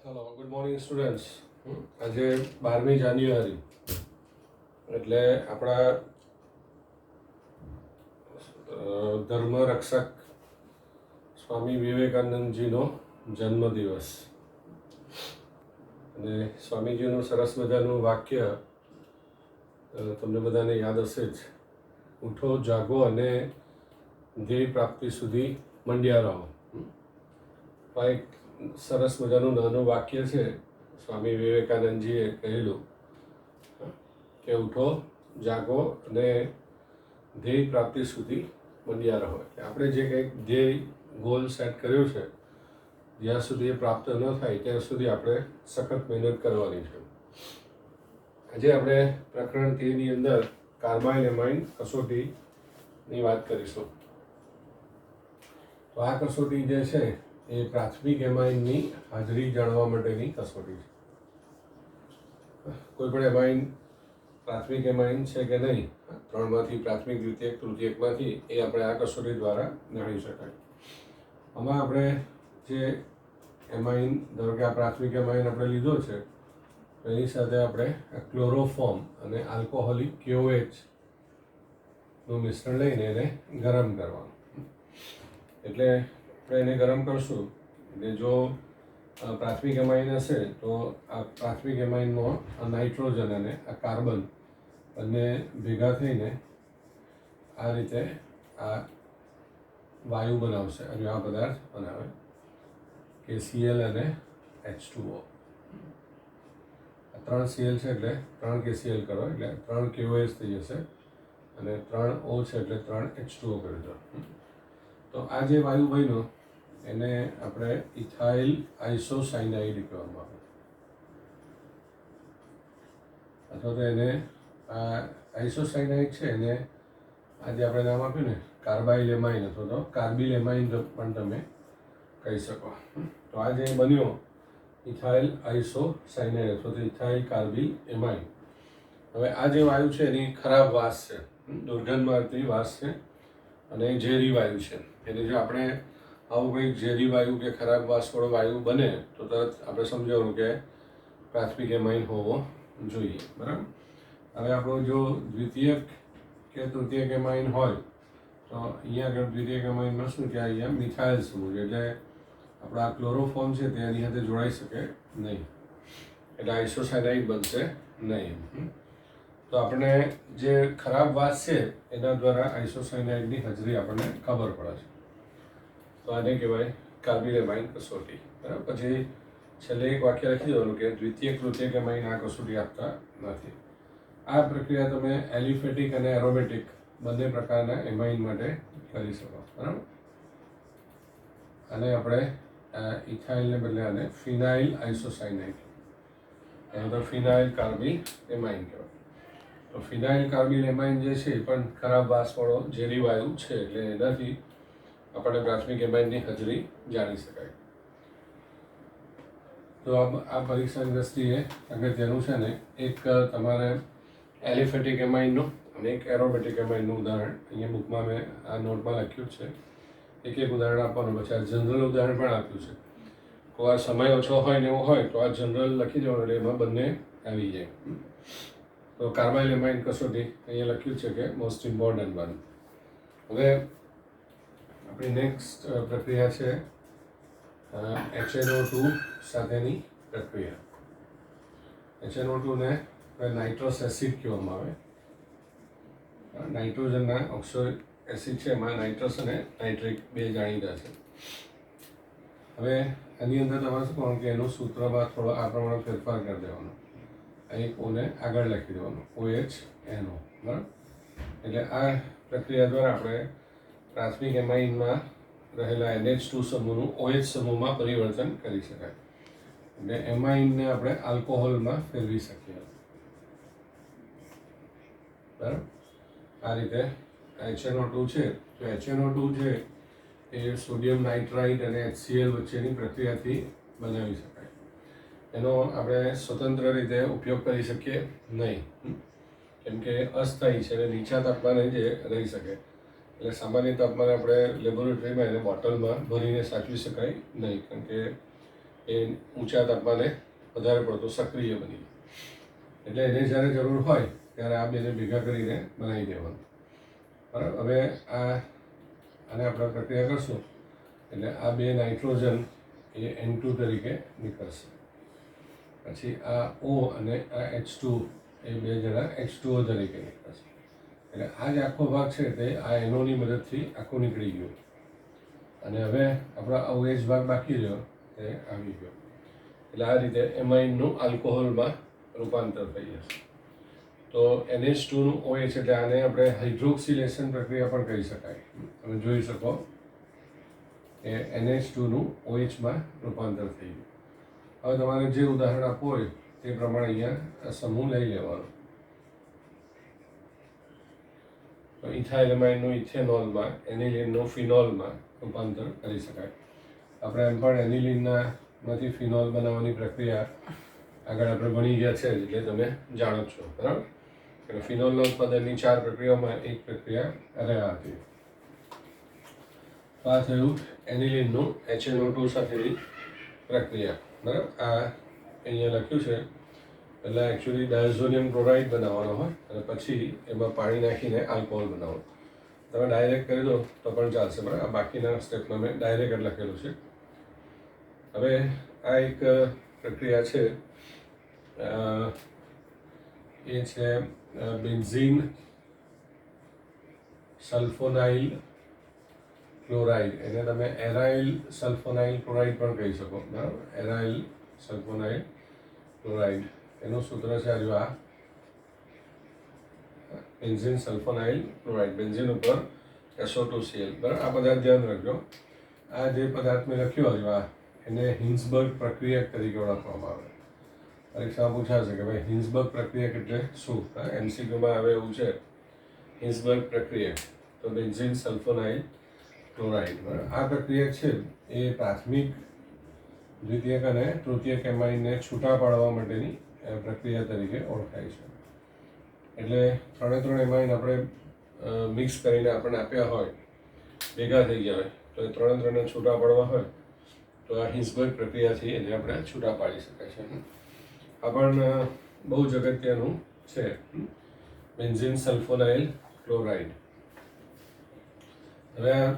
Hello, good morning students. આજે 12મી જાન્યુઆરી એટલે આપણા ધર્મરક્ષક સ્વામી વિવેકાનંદજીનો જન્મદિવસ. અને સ્વામીજીનું સરસ મજાનું વાક્ય તમને બધાને યાદ હશે જ. ઉઠો, જાગો અને ધ્યેય પ્રાપ્તિ સુધી મંડ્યા રહો. આ એક સરસ મજાનું નાનું વાક્ય છે. સ્વામી વિવેકાનંદજીએ કહેલું કે ઉઠો, જાગો અને ધ્યેય પ્રાપ્તિ સુધી મંડ્યા રહો. એટલે આપણે જે કંઈક ધ્યેય ગોલ સેટ કર્યો છે, જ્યાં સુધી એ પ્રાપ્ત ન થાય ત્યાં સુધી આપણે સખત મહેનત કરવાની છે. આજે આપણે પ્રકરણ 13ની અંદર કાર્બાઇન એમાઇન કસોટીની વાત કરીશું. તો આ કસોટી જે છે એ પ્રાથમિક એમાઇનની હાજરી જાણવા માટેની કસોટી છે. કોઈ પણ એમાઇન પ્રાથમિક એમાઇન છે કે નહીં, ત્રણમાંથી પ્રાથમિક, દ્વિતીયક, તૃતીયકમાંથી એ આપણે આ કસોટી દ્વારા જાણી શકાય. આમાં આપણે જે એમાઇન, ધારો કે આ પ્રાથમિક એમાઇન આપણે લીધો છે, એની સાથે આપણે ક્લોરોફોર્મ અને આલ્કોહોલિક KOH નું મિશ્રણ લઈને એને ગરમ કરવાનું. એટલે આપણે એને ગરમ કરશું એટલે જો પ્રાથમિક એમાઇન હશે તો આ પ્રાથમિક એમાઇનમાં આ નાઇટ્રોજન અને આ કાર્બન બંને ભેગા થઈને આ રીતે આ વાયુ બનાવશે અને આ પદાર્થ બનાવે KCl અને H2O. આ 3 Cl છે એટલે 3 KCl કરો એટલે 3 KOH થઈ જશે અને 3 O છે એટલે 3 H2O કરી દો. તો આ જે વાયુ બન્યો એને આપણે ઇથાઇલ આઇસોસાયનાઇડ કહેવામાં આવે, અથવા તો એને આ આઇસોસાયનાઇડ છે એને આજે આપણે નામ આપ્યું ને કાર્બાઇલ એમાઇન અથવા તો કાર્બિલ એમાઇન પણ તમે કહી શકો. તો આ જે બન્યો ઇથાઇલ આઇસોસાયનાઇડ અથવા તો ઇથાઇલ કાર્બિલ એમાઇન. હવે આ જે વાયુ છે એની ખરાબ વાસ છે, દુર્ગંધ મારતી વાસ છે અને ઝેરી વાયુ છે. એટલે જો આપણે આવું કંઈક ઝેરી વાયુ કે ખરાબ વાસવાળો વાયુ બને તો તરત આપણે સમજાવવાનું કે પ્રાથમિક એમાઇન હોવો જોઈએ. બરાબર. હવે આપણો જો દ્વિતીયક કે તૃતીયક એમાઇન હોય તો અહીંયા આગળ દ્વિતીયક એમાઇનમાં શું કે અહીંયા મિથાઇલ સમૂહ છે, એટલે આપણા ક્લોરોફોર્મ છે તે એની સાથે જોડાઈ શકે નહીં, એટલે આઇસોસાયનાઇડ બનશે નહીં. તો આપણે જે ખરાબ વાસ છે એના દ્વારા આઇસોસાયનાઇડની હાજરી આપણને ખબર પડે છે. તો આને કહેવાય કાર્બિલ એમાઇન કસોટી. બરાબર. પછી છેલ્લે એક વાક્ય લખી દેવાનું કે દ્વિતીયક તૃતીયક એમાઇન આ કસોટી આપતા નથી. આ પ્રક્રિયા તમે એલિફેટિક અને એરોમેટિક બંને પ્રકારના એમાઇન માટે કરી શકો. બરાબર. અને આપણે ઇથાઇલને બદલે આને ફિનાઇલ આઇસોસાયનાઇડ અથવા તો ફિનાઇલ કાર્બિલ એમાઇન કહેવાય. તો ફિનાઇલ કાર્બિલ એમાઇન જે છે એ પણ ખરાબ વાસવાળો ઝેરી વાયુ છે, એટલે એનાથી આપણે પ્રાથમિક એમાઇનની હાજરી જાણી શકાય. તો આ પરીક્ષાની દ્રષ્ટિએ અગત્યનું છે ને, એક તમારે એલિફેટિક એમાઇનનું અને એક એરોમેટિક એમાઇનનું ઉદાહરણ અહીંયા બુકમાં મેં આ નોટમાં લખ્યું છે. એક ઉદાહરણ આપવાનું, પછી આ જનરલ ઉદાહરણ પણ આપ્યું છે. કોઈ આ સમય ઓછો હોય ને એવું હોય તો આ જનરલ લખી દેવાનું એટલે એમાં બંને આવી જાય. તો કાર્બાઇલ એમાઇન કસોટી અહીંયા લખ્યું છે કે મોસ્ટ ઇમ્પોર્ટન્ટ વન. હવે આપણી નેક્સ્ટ પ્રક્રિયા છે HNO2 સાથેની પ્રક્રિયા. HNO2 ને નાઇટ્રસ એસિડ કહેવામાં આવે. નાઇટ્રોજનના ઓક્સો એસિડ છે એમાં નાઇટ્રસ અને નાઇટ્રિક બે જાણીતા છે. હવે આની અંદર તમારે શું કરવાનું કે એનું સૂત્રમાં થોડો આ પ્રમાણે ફેરફાર કરી દેવાનો. અહીં ઓને આગળ લખી દેવાનું OHNO. બરાબર. એટલે આ પ્રક્રિયા દ્વારા આપણે પ્રાથમિક એમાઇનમાં રહેલા NH2 સમૂહનું OH સમૂહમાં પરિવર્તન કરી શકાય. એટલે એમાઇનને આપણે આલ્કોહોલમાં ફેરવી શકીએ. બરાબર. આ રીતે HNO2 છે તો HNO2 છે એ સોડિયમ નાઇટ્રાઇટ અને HCl વચ્ચેની પ્રક્રિયાથી બનાવી શકાય. એનો આપણે સ્વતંત્ર રીતે ઉપયોગ કરી શકીએ નહીં, કેમ કે અસ્થાયી છે અને નીચા તાપમાને જે રહી શકે. એટલે સામાન્ય તાપમાને આપણે લેબોરેટરીમાં એને બોટલમાં ભરીને સાચવી શકાય નહીં, કારણ કે એ ઊંચા તાપમાને વધારે પડતો સક્રિય બની જાય. એટલે એને જ્યારે જરૂર હોય ત્યારે આ બેને ભેગા કરીને બનાવી દેવાનું. બરાબર. હવે આને આપણે પ્રક્રિયા કરશું એટલે આ બે નાઇટ્રોજન એ N2 તરીકે નીકળશે. પછી આ O અને આ H2 એ બે જણા H2O તરીકે નીકળશે. એટલે આ જે આખો ભાગ છે તે આ NOની મદદથી આખો નીકળી ગયો. અને હવે આપણા OH ભાગ બાકી રહ્યો તે આવી ગયો. એટલે આ રીતે એમાઇનનું આલ્કોહોલમાં રૂપાંતર થઈ જશે. તો NH2નું OH એટલે આને આપણે હાઇડ્રોક્સિલેશન પ્રક્રિયા પણ કહી શકાય. તમે જોઈ શકો કે NH2નું OHમાં રૂપાંતર થઈ ગયું. હવે તમારે જે ઉદાહરણ આપવું હોય તે પ્રમાણે અહીંયા સમૂહ લઈ લેવાનો. તો ઇથાઇલેમાઇનનું ઇથેનોલમાં, એનિલિનનું ફિનોલમાં રૂપાંતર કરી શકાય. આપણે એમ પણ એનિલિનમાંથી ફિનોલ બનાવવાની પ્રક્રિયા આગળ આપણે ભણી ગયા છે એટલે તમે જાણો છો. બરાબર. એટલે ફિનોલના ઉત્પાદનની 4 પ્રક્રિયાઓમાં એક પ્રક્રિયા રહ્યા હતી. આ થયું એનિલિનનું HNO2 સાથેની પ્રક્રિયા. બરાબર. આ અહીંયા લખ્યું છે પહેલાં એકચ્યુઅલી ડાયઝોનિયમ ક્લોરાઇડ બનાવવાનો હોય અને પછી એમાં પાણી નાખીને આલ્કોહોલ બનાવવાનું. તમે ડાયરેક્ટ કરી દો તો પણ ચાલશે. બરાબર. આ બાકીના સ્ટેપમાં મેં ડાયરેક્ટ જ લખેલું છે. હવે આ એક પ્રક્રિયા છે એ છે બેન્ઝીન સલ્ફોનાઇલ ક્લોરાઇડ. એને તમે એરાઇલ સલ્ફોનાઇલ ક્લોરાઇડ પણ કહી શકો. બરાબર. એરાઇલ સલ્ફોનાઇલ ક્લોરાઇડ એનું સૂત્ર છે આ બેન્ઝીન સલ્ફોનાઇલ ક્લોરાઇડ. બેન્ઝીન ઉપર SO2Cl. બરાબર. આ પદાર્થ ધ્યાન રાખજો. આ જે પદાર્થ મેં લખ્યો હજુ એને હિન્સબર્ગ પ્રક્રિયા તરીકે ઓળખવામાં આવે. પરીક્ષામાં પૂછાશે કે ભાઈ હિન્સબર્ગ પ્રક્રિયા એટલે શું? MCQમાં આવે એવું છે. હિન્સબર્ગ પ્રક્રિયા તો બેન્ઝીન સલ્ફોનાઇલ ક્લોરાઇડ. આ પ્રક્રિયા છે એ પ્રાથમિક, દ્વિતીયક અને તૃતીયક એમાઇનને છૂટા પાડવા માટેની પ્રક્રિયા તરીકે ઓળખાય છે. એટલે 3 એમાઇન આપણે મિક્સ કરીને આપણને આપ્યા હોય, ભેગા થઈ ગયા હોય, તો એ 3 છૂટા પાડવા હોય તો આ હિન્સબર્ગ પ્રક્રિયાથી એને આપણે છૂટા પાડી શકાય છે. આ પણ બહુ જ અગત્યનું છે. Benzene sulphonyl chloride. હવે આ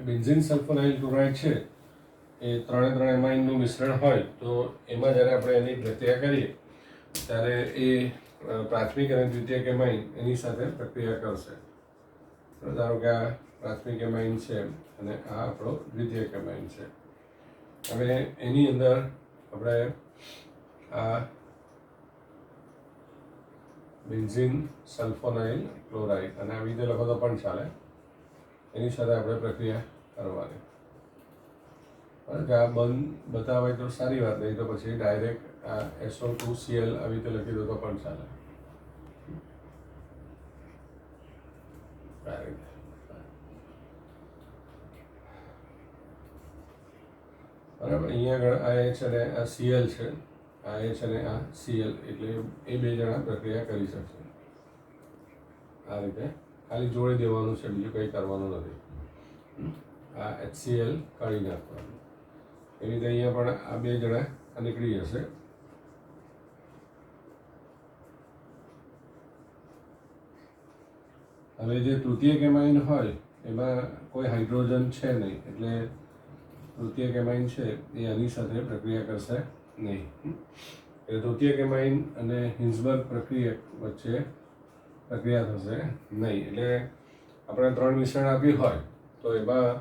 બેન્ઝીન સલ્ફોનાઇલ ક્લોરાઇડ છે એ 3 એમાઇનનું મિશ્રણ હોય તો એમાં જ્યારે આપણે એની પ્રક્રિયા કરીએ ત્યારે એ પ્રાથમિક અને દ્વિતીયક એમાઇન એની સાથે પ્રક્રિયા કરશે. ધારો કે આ પ્રાથમિક એમાઇન છે અને આ આપણો દ્વિતીયક એમાઇન છે. હવે એની અંદર આપણે આ બેન્ઝીન સલ્ફોનાઇલ ક્લોરાઇડ અને આવી રીતે લખો તો પણ ચાલે, એની સાથે આપણે પ્રક્રિયા કરવાની. આ બંધ બતાવે તો સારી વાત, નહીં તો પછી ડાયરેક્ટ આ SO2Cl આવી રીતે લખી દો તો પણ ચાલે. બરાબર. અહીંયા આગળ આ H અને આ Cl છે. આ H અને આ Cl એટલે એ બે જણા પ્રક્રિયા કરી શકશે. આ રીતે ખાલી જોડી દેવાનું છે, બીજું કંઈ કરવાનું નથી. આ HCl કાઢી નાખવાનું. એવી રીતે અહીંયા પણ આ બે જણા નીકળી જશે. હવે જે તૃતીયક એમાઇન હોય એમાં કોઈ હાઇડ્રોજન છે નહીં, એટલે તૃતીયક એમાઇન છે એ આની સાથે પ્રક્રિયા કરશે નહીં. એટલે તૃતીયક એમાઇન અને હિન્સબર્ગ પ્રક્રિયા વચ્ચે પ્રક્રિયા થશે નહીં. એટલે આપણે 3 મિશ્રણ આપ્યું હોય તો એમાં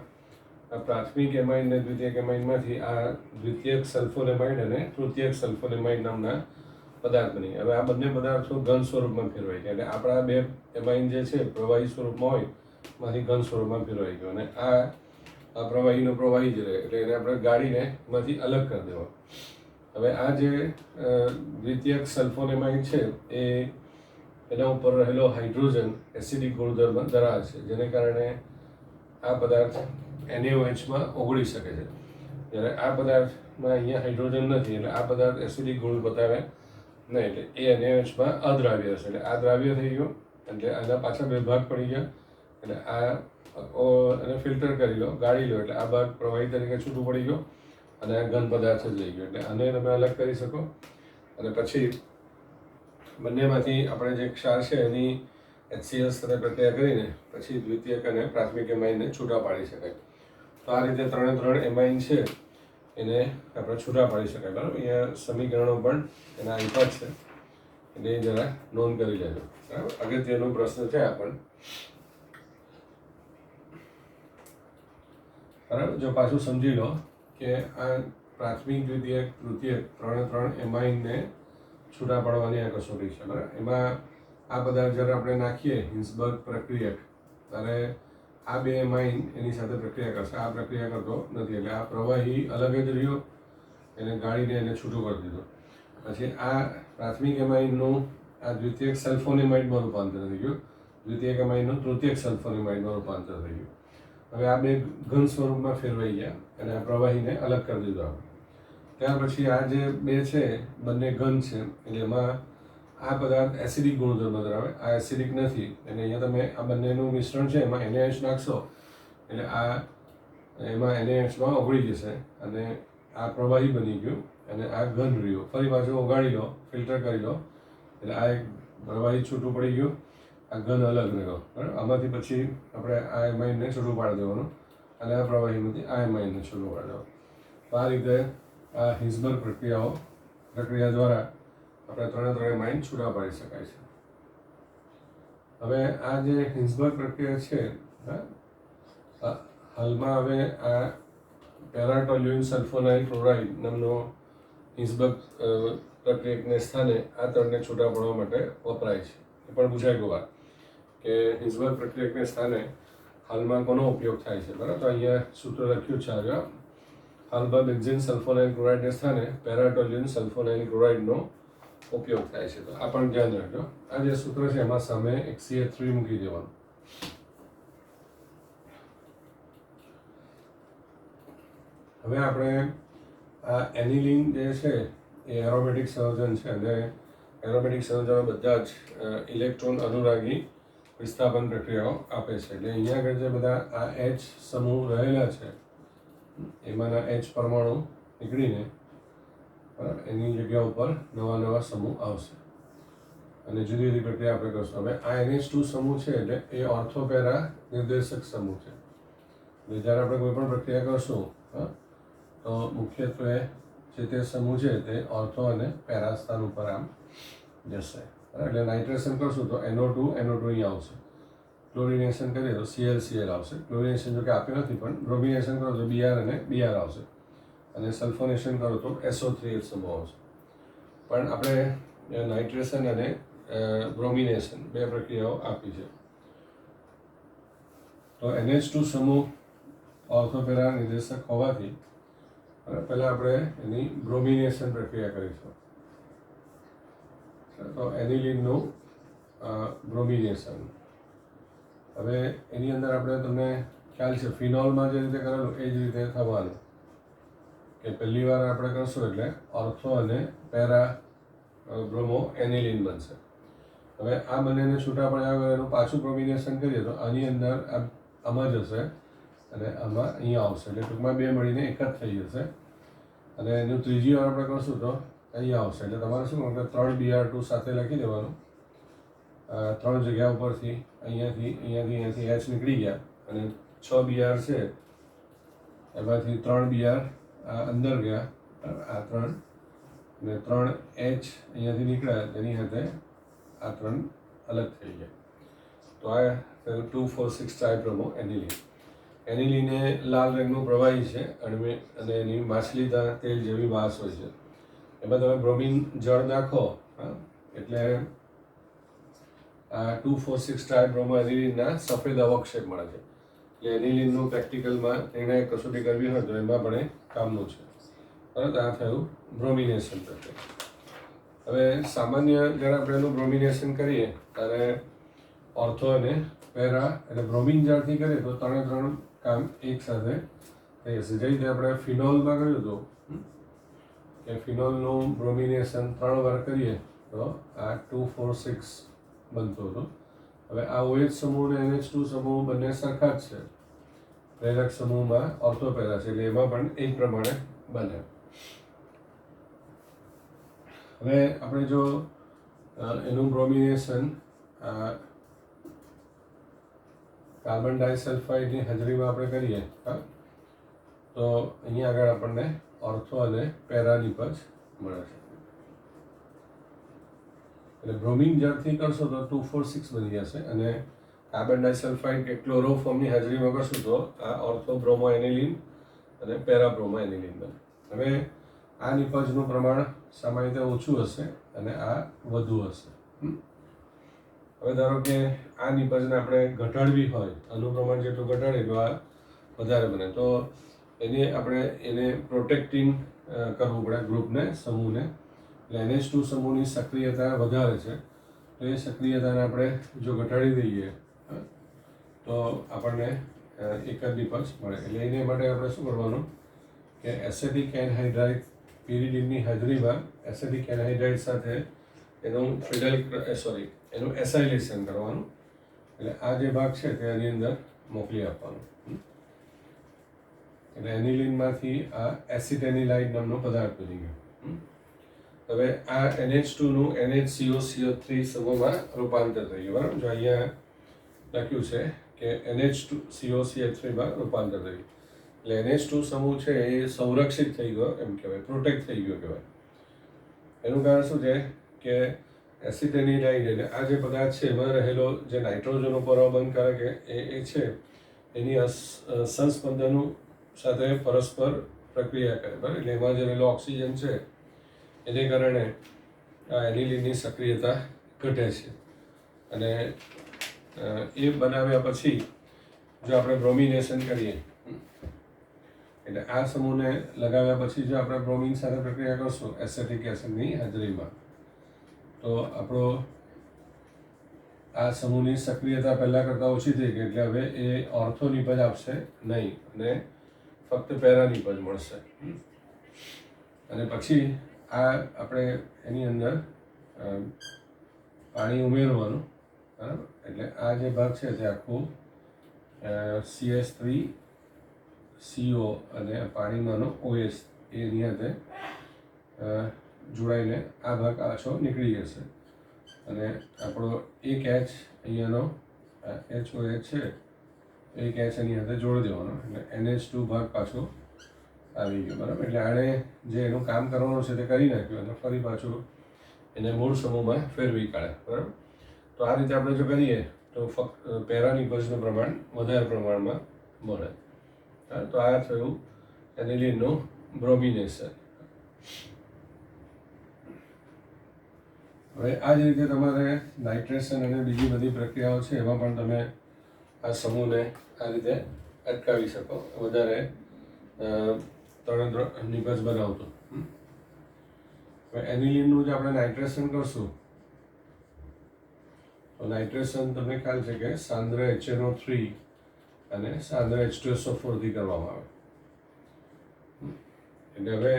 પ્રાથમિક એમાઇન અને દ્વિતીયક એમાઇનમાંથી આ દ્વિતીયક સલ્ફોનેમાઇડ અને તૃતીયક સલ્ફોનેમાઇડ નામના પદાર્થ બની. હવે આ બંને પદાર્થો ઘન સ્વરૂપમાં ફેરવાઈ ગયા. એટલે આપણા બે એમાઇન જે છે પ્રવાહી સ્વરૂપમાં હોય એમાંથી ઘન સ્વરૂપમાં ફેરવાઈ ગયો અને આ પ્રવાહીનો પ્રવાહી જ રહે. એટલે એને આપણે ગાળીને એમાંથી અલગ કરી દેવા. હવે આ જે દ્વિતીયક સલ્ફોનેમાઇડ છે એના ઉપર રહેલો હાઇડ્રોજન એસિડિક ગુણધર્મ ધરાવે છે, જેને કારણે આ પદાર્થ NaOH ઓગળી શકે છે. જ્યારે આ પદાર્થમાં અહીંયા હાઇડ્રોજન નથી એટલે આ પદાર્થ એસિડિક ગુણ બતાવે નહીં, એટલે એ NaOH અદ્રાવ્ય હશે. એટલે આ દ્રાવ્ય થઈ ગયો એટલે આના પાછા 2 ભાગ પડી ગયા. એટલે આ એને ફિલ્ટર કરી લો, ગાળી લો, એટલે આ ભાગ પ્રવાહી તરીકે છૂટું પડી ગયો. અને આ ઘન પદાર્થ જ રહી ગયો. એટલે આને તમે અલગ કરી શકો અને પછી બંનેમાંથી આપણે જે ક્ષાર છે એની HCl સાથે પ્રક્રિયા કરીને પછી દ્વિતીયક અને પ્રાથમિક એમાઇનને છૂટા પાડી શકાય. તો આ રીતે 3 એમાઇન છે એને આપણે છૂટા પાડી શકાય. બરાબર, અહીંયા સમીકરણો પણ એના આપ્યા છે એટલે એ જરા નોંધ કરી લેજો. બરાબર, અગત્યનો પ્રશ્ન છે આ પણ. બરાબર, જો પાછું સમજી લો કે આ પ્રાથમિક દ્વિતીયક તૃતીયક 3 એમાઇનને છૂટા પાડવાની આ કસોટી છે. બરાબર, એમાં આ પદાર્થ જ્યારે આપણે નાખીએ હિન્સબર્ગ પ્રક્રિયક ત્યારે આ 2 એમાઇન એની સાથે પ્રક્રિયા કરશે. આ પ્રક્રિયા કરતો નથી એટલે આ પ્રવાહી અલગ જ રહ્યો, એને ગાળીને એને છૂટું કરી દીધું. પછી આ પ્રાથમિક એમાઇનનું આ દ્વિતીયક સલ્ફોનેમાઇડમાં રૂપાંતર થઈ ગયું, દ્વિતીયક એમાઇનનું તૃતીયક સલ્ફોનેમાઇડમાં રૂપાંતર થઈ ગયું. હવે આ 2 ઘન સ્વરૂપમાં ફેરવાઈ ગયા અને આ પ્રવાહીને અલગ કરી દીધો આપણે. ત્યાર પછી આ જે 2 છે બંને ઘન છે એટલે એમાં આ પદાર્થ એસિડિક ગુણધર્મ ધરાવે, આ એસિડિક નથી. અને અહીંયા તમે આ બંનેનું મિશ્રણ છે એમાં NaH નાખશો એટલે આ એમાં NaHમાં ઓગળી જશે અને આ પ્રવાહી બની ગયું અને આ ઘન રહ્યું. ફરી પાછું ઓગાળી લો, ફિલ્ટર કરી લો એટલે આ એક પ્રવાહી છૂટું પડી ગયું, આ ઘન અલગ રહ્યો. બરાબર, આમાંથી પછી આપણે આ એમાઇનને છૂટું પાડી દેવાનું અને આ પ્રવાહીમાંથી આ એમાઇનને છૂટું પાડી દેવાનું. તો આ રીતે આ હિન્સબર્ગ પ્રક્રિયા દ્વારા આપણે 3 એમાઇન છૂટા પાડી શકાય છે. હવે આ જે હિન્સબર્ગ પ્રક્રિયા છે હાલમાં હવે આ પેરાટોલ્યુઇન સલ્ફોનાઇલ ક્લોરાઇડ નામનો હિન્સબર્ગ પ્રક્રિયકને સ્થાને આ 3ને છૂટા પાડવા માટે વપરાય છે. એ પણ પૂછાય ગયું વાત કે હિન્સબર્ગ પ્રક્રિયકને સ્થાને હાલમાં કોનો ઉપયોગ થાય છે. બરાબર, તો અહીંયા સૂત્ર લખ્યું છે આગળ, હાલમાં બેન્ઝીન સલ્ફોનાઇલ ક્લોરાઇડને સ્થાને પેરાટોલ્યુઇન સલ્ફોનાઇલ ક્લોરાઇડનો ઉપયોગ થાય છે. તો આ પણ ધ્યાન રાખજો. આ જે સૂત્ર છે એમાં સામે એક CH3 મૂકી દેવાનું. હવે આપણે આ એનિલિન જે છે એ એરોમેટિક સંયોજન છે અને એરોમેટિક સંયોજનો બધા જ ઇલેક્ટ્રોન અનુરાગી વિસ્થાપન પ્રક્રિયાઓ આપે છે. એટલે અહીંયા આગળ જે બધા આ H સમૂહ રહેલા છે એમાંના H પરમાણુ નીકળીને એની જગ્યા ઉપર નવા સમૂહ આવશે અને જુદી જુદી પ્રક્રિયા આપણે કરશું. હવે આ NH2 સમૂહ છે એટલે એ ઓર્થોપેરા નિર્દેશક સમૂહ છે. એટલે જ્યારે આપણે કોઈ પણ પ્રક્રિયા કરશું તો મુખ્યત્વે જે તે સમૂહ છે તે ઓર્થો અને પેરા સ્થાન ઉપર આમ જશે. એટલે નાઇટ્રેશન કરશું તો NO2 અહીં આવશે, ક્લોરિનેશન કરીએ તો Cl આવશે. ક્લોરિનેશન જો કે આપ્યું નથી પણ બ્રોમિનેશન કરો તો Br અને Br આવશે અને સલ્ફોનેશન કરો તો SO3H સમૂહ આવશે. પણ આપણે નાઇટ્રેશન અને બ્રોમિનેશન 2 પ્રક્રિયાઓ આપી છે. તો NH2 સમૂહ ઓર્થોપેરા નિર્દેશક હોવાથી પહેલાં આપણે એની બ્રોમિનેશન પ્રક્રિયા કરીશું. તો એનિલિનનું બ્રોમિનેશન. હવે એની અંદર આપણે તમને ખ્યાલ છે ફિનોલમાં જે રીતે કરેલું એ જ રીતે થવાનું કે પહેલી વાર આપણે કરશું એટલે ઓર્થો અને પેરા બ્રોમો એનિલિન બનશે. હવે આ બંનેને છૂટા પડ્યા વગર એનું પાછું બ્રોમિનેશન કરીએ તો આની અંદર આમાં જશે અને આમાં અહીંયા આવશે. એટલે ટૂંકમાં 2 મળીને એક જ થઈ જશે અને એનું ત્રીજી વાર આપણે કરશું તો અહીંયા આવશે. એટલે તમારે શું કરવું કે 3 Br2 સાથે લખી દેવાનું. 3 જગ્યા ઉપરથી અહીંયાથી H નીકળી ગયા અને 6 Br છે એમાંથી 3 Br અંદર ગયા, આ 3 અને 3 H અહીંયાથી નીકળ્યા તેની સાથે આ 3 અલગ થઈ ગયા. તો આ 2,4,6 ટ્રાઇબ્રોમો એનિલિન. એનિલિન એ લાલ રંગનું પ્રવાહી છે અને એની માછલીદાર તેલ જેવી વાસ હોય છે. એમાં તમે બ્રોમિન જળ નાખો એટલે આ 2,4,6 ટ્રાઇબ્રોમો એનિલિનના સફેદ અવક્ષેપ મળે છે. એટલે એનિલિનનું પ્રેક્ટિકલમાં એને કસોટી કરવી હોય તો એમાં પણ કામનું છે. બરાબર, આ થયું બ્રોમિનેશન પ્રક્રિયા. હવે સામાન્ય જ્યારે આપણે એનું બ્રોમિનેશન કરીએ ત્યારે ઓર્થો અને પેરા એટલે બ્રોમિન જ્યારથી કરીએ તો 3 કામ એક સાથે થઈ જશે. જે રીતે આપણે ફિનોલમાં કર્યું હતું કે ફિનોલનું બ્રોમિનેશન 3 વાર કરીએ તો આ 2,4,6 બનતું હતું. હવે આ OH સમૂહ અને NH2 સમૂહ બંને સરખા જ છે. પ્રેરક સમૂહમાં ઓર્થોપેરા છે એટલે એમાં પણ એ જ પ્રમાણે બને. હવે આપણે જો એનું બ્રોમિનેશન કાર્બન ડાયસલ્ફાઇડની હાજરીમાં આપણે કરીએ તો અહીંયા આગળ આપણને ઓર્થો અને પેરા નિપજ મળે છે. એટલે બ્રોમિન જળથી કરશો તો 246 બની જશે અને કાર્બન ડાયસલ્ફાઇડ કે ક્લોરોફોર્મની હાજરીમાં કરશું તો આ ઓર્થો બ્રોમો એનિલિન અને પેરા બ્રોમો એનિલિન બને. હવે આ નિપજનું પ્રમાણ સામાન્ય રીતે ઓછું હશે અને આ વધુ હશે. હવે ધારો કે આ નિપજને આપણે ઘટાડવી હોય, આનું પ્રમાણ જેટલું ઘટાડીએ તો આ વધારે બને, તો એને પ્રોટેક્ટિંગ કરવું પડે ગ્રુપને, સમૂહને. એટલે NH2 સમૂહની સક્રિયતા વધારે છે તો એ સક્રિયતાને આપણે જો ઘટાડી દઈએ તો આપણને એક જ નિપજ મળે. એટલે એને માટે આપણે શું કરવાનું કે એસેટિક એનહાઇડ્રાઇડ પિરિડિનની હાજરીમાં એસેટિક એનહાઇડ્રાઇડ સાથે એનું એનું એસાઇલેશન કરવાનું. એટલે આ જે ભાગ છે તે એની અંદર મોકલી આપવાનું. એટલે એનિલિનમાંથી આ એસિટેનિલાઇડ નામનો પદાર્થ બની ગયો. હવે આ NH2નું NHCOCO3 સમૂહમાં રૂપાંતર થઈ ગયું. બરાબર, જો અહીંયા લખ્યું છે કે NH2COCH3માં રૂપાંતર થયું. એટલે NH2 સમૂહ છે એ સંરક્ષિત થઈ ગયો એમ કહેવાય, પ્રોટેક્ટ થઈ ગયો કહેવાય. એનું કારણ શું છે કે એસિટેનિલાઇડ એટલે આ જે પદાર્થ છે એમાં રહેલો જે નાઇટ્રોજન ઉપર બંધકારક એ છે એની સંસ્પંદનો સાથે પરસ્પર પ્રક્રિયા કરે. બરાબર, એટલે એમાં જે રહેલો ઓક્સિજન છે એને કારણે આ એનિલિનની સક્રિયતા ઘટે છે. અને એ બનાવ્યા પછી જો આપણે બ્રોમિનેશન કરીએ એટલે આ સમૂહને લગાવ્યા પછી જો આપણે બ્રોમિન સાથે પ્રક્રિયા કરશું એસેટિક એસિડની હાજરીમાં તો આપણો આ સમૂહની સક્રિયતા પહેલાં કરતાં ઓછી થઈ ગઈ. એટલે હવે એ ઓર્થો નિપજ આપશે નહીં અને ફક્ત પેરા નિપજ મળશે. અને પછી આ આપણે એની અંદર પાણી ઉમેરવાનું. બરાબર, એટલે આ જે ભાગ છે તે આખું CH3CO અને પાણીમાંનો OH એની સાથે જોડાઈને આ ભાગ પાછો નીકળી જશે અને આપણો એક H અહીંયાનો HOH છે એક H એની સાથે જોડી દેવાનો એટલે NH2 ભાગ પાછો આવી ગયો. બરાબર, એટલે આણે જે એનું કામ કરવાનું છે તે કરી નાખ્યું અને ફરી પાછું એને મૂળ સમૂહમાં ફેરવી કાઢે. બરાબર, તો આ રીતે આપણે જો કરીએ તો ફક્ત પેરા નિપજનું પ્રમાણ વધારે પ્રમાણમાં મળે. તો આ થયું એનિલિનનું બ્રોમિનેશન. હવે આ જ રીતે તમારે નાઇટ્રેશન અને બીજી બધી પ્રક્રિયાઓ છે એમાં પણ તમે આ સમૂહને આ રીતે અટકાવી શકો વધારે તરત નિપજ બનાવતું. હવે એનિલિનનું જે આપણે નાઇટ્રેશન કરશું તો નાઇટ્રેશન તમને ખ્યાલ છે કે સાંદ્ર HNO3 અને સાંદ્ર H2SO4 થી કરવામાં આવે. એટલે હવે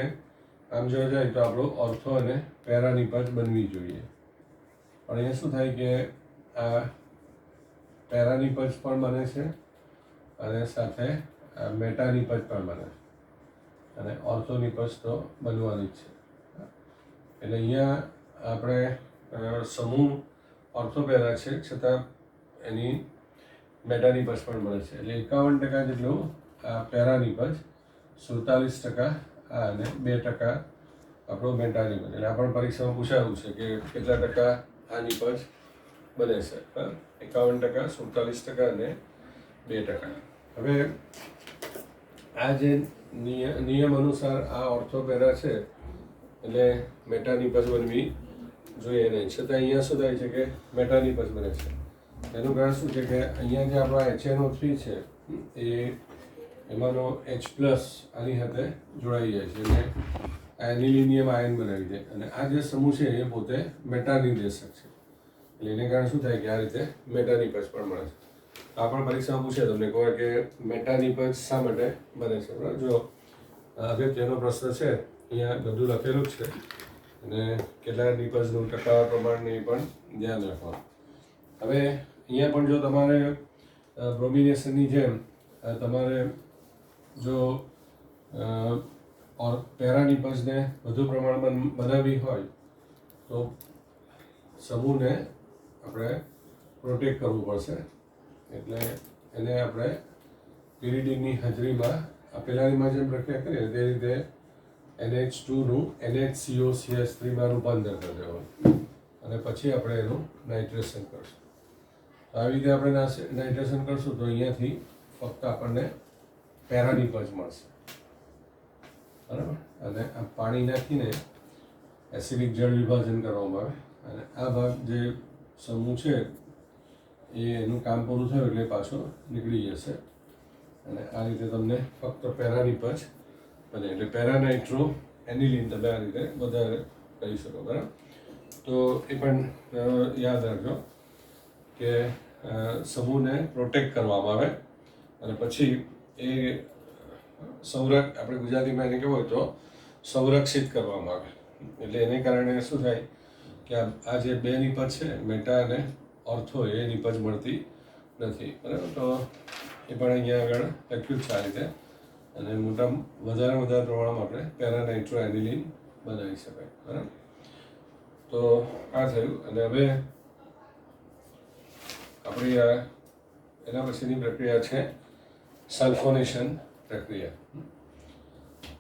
આમ જોવા જાય તો આપણું ઓર્થો અને પેરા નિપજ બનવી જોઈએ. પણ અહીંયા શું થાય કે આ પેરા નિપજ પણ બને છે અને સાથે મેટા નિપજ પણ બને છે અને ઓર્થો નિપજ તો બનવાની જ છે. એટલે અહીંયા આપણે સમૂહ ઓર્થોપેરા છે છતાં એની મેટા નિપજ પણ બને છે. એટલે 51% જેટલું આ પેરા નિપજ, 47% આ અને 2% આપણો મેટા નિપજ. એટલે આ પણ પરીક્ષામાં પૂછાયું છે કે કેટલા ટકા આ નિપજ બને છે. 51%, 47% અને 2%. હવે આ જે નિયમ અનુસાર આ ઓર્થોપેરા છે એટલે મેટા નિપજ બનવી જોઈએ નહીં, છતાં અહીંયા શું થાય છે કે મેટા નિપજ બને છે. એનું કારણ શું છે કે અહીંયા જે આપણા HNO3 છે એ એમાંનો H+ આની સાથે જોડાઈ જાય છે અને એનિલિનિયમ આયન બનાવી દે અને આ જે સમૂહ છે એ પોતે મેટા નિર્દેશક છે. એટલે એને કારણે શું થાય કે આ રીતે મેટા નિપજ પણ મળે છે. આ પણ પરીક્ષામાં પૂછે તમને કહો કે મેટા નિપજ શા માટે બને છે. બરાબર, જો અગત્યનો પ્રશ્ન છે, અહીંયા બધું લખેલું જ છે અને કેટલા નિપજનું ટકાવાર પ્રમાણને પણ ધ્યાન રાખવાનું. હવે અહીંયા પણ જો તમારે બ્રોમિનેશનની જેમ તમારે જો ઓર પેરા નિપજને વધુ પ્રમાણમાં બનાવવી હોય તો સમૂહને આપણે પ્રોટેક્ટ કરવું પડશે. એટલે એને આપણે પીરીડીનની હાજરીમાં પેલાનીમાં જેમ પ્રક્રિયા કરીએ તે રીતે NH2નું NHCOCH3માં રૂપાંતર કરી દેવાનું અને પછી આપણે એનું નાઇટ્રેશન કરશું. આવી રીતે આપણે નાઇટ્રેશન કરશું તો અહીંયાથી ફક્ત આપણને પેરાનિપજ મળશે, બરાબર. અને આ પાણી નાખીને એસિડિક જળ વિભાજન કરવામાં આવે અને આ ભાગ જે સમૂહ છે એ એનું કામ પૂરું થયું એટલે પાછો નીકળી જશે અને આ રીતે તમને ફક્ત પેરાનિપજ બને. એટલે પેરાનાઇટ્રો એનિલિન તમે આ રીતે વધારે કરી શકો, બરાબર. તો એ પણ યાદ રાખજો કે સમૂહને પ્રોટેક્ટ કરવામાં આવે અને પછી એ આપણે ગુજરાતીમાં એને કહેવું હોય તો સંરક્ષિત કરવામાં આવે. એટલે એને કારણે શું થાય કે આ જે બે નિપજ છે મેટા અને ઓર્થો એ નિપજ મળતી નથી, બરાબર. તો એ પણ અહીંયા આગળ લખ્યું છે આ રીતે અને વધારે પ્રમાણમાં આપણે પેરાનાઇટ્રો એનિલિન બનાવી શકાય, બરાબર. તો આ થયું અને હવે આપણી એના પછીની પ્રક્રિયા છે સલ્ફોનેશન પ્રક્રિયા.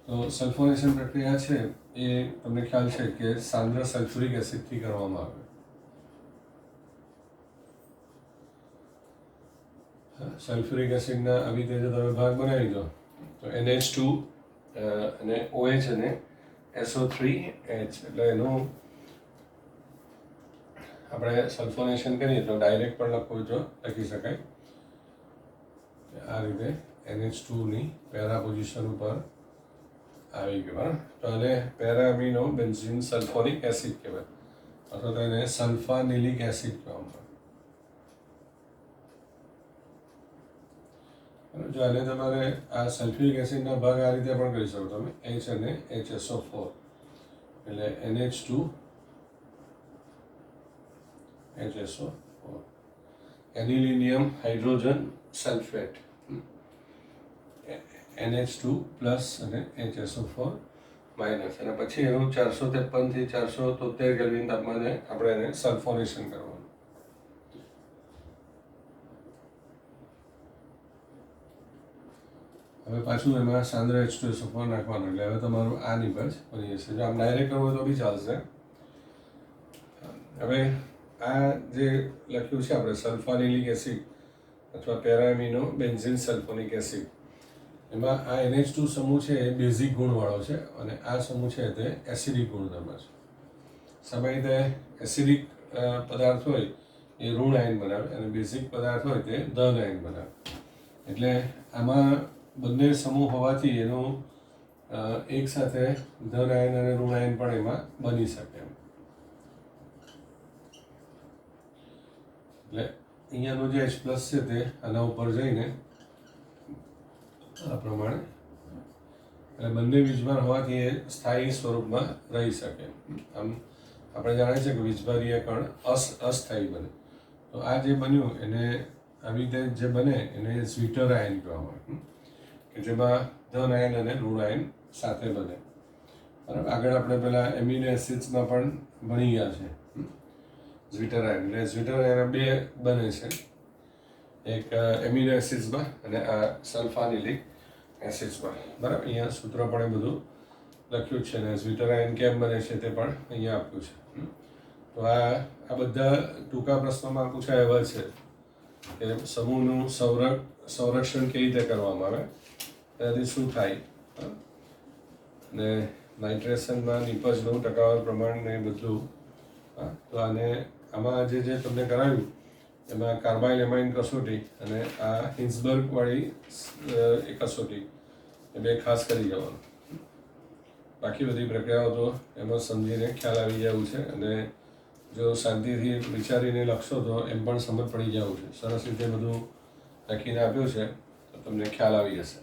તો સલ્ફોનેશન પ્રક્રિયા છે એ તમને ખ્યાલ છે કે સાંદ્ર સલ્ફ્યુરિક એસિડથી કરવામાં આવે. સલ્ફ્યુરિક એસિડના આવી રીતે જો તમે ભાગ બનાવી દો તો NH2 અને OH અને SO3H એટલે એનું આપણે સલ્ફોનેશન કરીએ તો ડાયરેક્ટ પણ લખવું તો લખી શકાય. આ રીતે NH2ની પેરા પોઝિશન ઉપર આવી ગયું, બરાબર. તો આને પેરામિનો બેન્ઝીન સલ્ફોનિક એસિડ કહેવાય અથવા તો એને સલ્ફાનિલિક એસિડ કહેવામાં આવે. જો આને તમારે આ સલ્ફ્યુરિક એસિડના ભાગ આ રીતે પણ કરી શકો તમે, H અને HSO4 એટલે NH2 HSO4 anilinium hydrogen sulphate NH2 plus અને HSO4 માઇનસ અને પછી એનું 453 થી 473 કેલ્વિન તાપમાને આપણે એને સલ્ફોનેશન કરવાનું. હવે પાછું એમાં સાંદ્ર H2SO4 નાખવાનું એટલે હવે તમારું આ નિપજ બની જશે. જો આમ ડાયરેક્ટ કરવું હોય તો બી ચાલશે. હવે આ જે લખ્યું છે આપણે સલ્ફાનિલિક એસિડ અથવા પેરામિનો બેન્ઝીન સલ્ફોનિક એસિડ, એમાં આ NH2 સમૂહ છે એ બેઝિક ગુણવાળો છે અને આ સમૂહ છે તે એસિડિક ગુણધર્મ છે. સામાન્ય રીતે એસિડિક પદાર્થ હોય એ ઋણ આયન બનાવે અને બેઝિક પદાર્થ હોય તે ધન આયન બનાવે. એટલે આમાં બંને સમૂહ હોવાથી એનું એક સાથે ધન આયન અને ઋણ આયન પણ એમાં બની શકે એમ. એટલે અહીંયાનો જે H પ્લસ છે તે આના ઉપર જઈને આ પ્રમાણે એટલે બંને વીજભાર હોવાથી એ સ્થાયી સ્વરૂપમાં રહી શકે. આમ આપણે જાણીએ છીએ કે વીજભારીય કણ અસ્થાયી બને. તો આ જે બન્યું એને આવી રીતે જે બને એને ઝ્વિટર આયન કહેવામાં આવે કે જેમાં ધન આયન અને ઋણ આયન સાથે બને, બરાબર. આગળ આપણે પેલા એમિનો એસિડ્સમાં પણ ભણી ગયા છે ઝ્વિટર આયન. એટલે ઝ્વિટર આયન બે બને છે, એક એમિનો એસિડ્સમાં અને આ સલ્ફાનિલિક એસિડ્સમાં, બરાબર. અહીંયા સૂત્ર પણ એ બધું લખ્યું છે અને ઝ્વિટર આયન કેમ બને છે તે પણ અહીંયા આપ્યું છે. તો આ બધા ટૂંકા પ્રશ્નોમાં પૂછાય એવા છે કે સમૂહનું સંરક્ષણ કેવી રીતે કરવામાં આવે, એનાથી શું થાય અને નાઇટ્રેશનમાં નિપજનું ટકાવાર પ્રમાણ ને બધું. તો આમાં જે તમને કરાવ્યું એમાં કાર્બાઇલ એમાઇન કસોટી અને આ હિન્સબર્ગવાળી એ કસોટી એ બે ખાસ કરી જવાનું. બાકી બધી પ્રક્રિયાઓ તો એમાં સમજીને ખ્યાલ આવી જવું છે અને જો શાંતિથી વિચારીને લખશો તો એમ પણ સમજ પડી જવું છે. સરસ રીતે બધું લખીને આપ્યું છે તો તમને ખ્યાલ આવી જશે.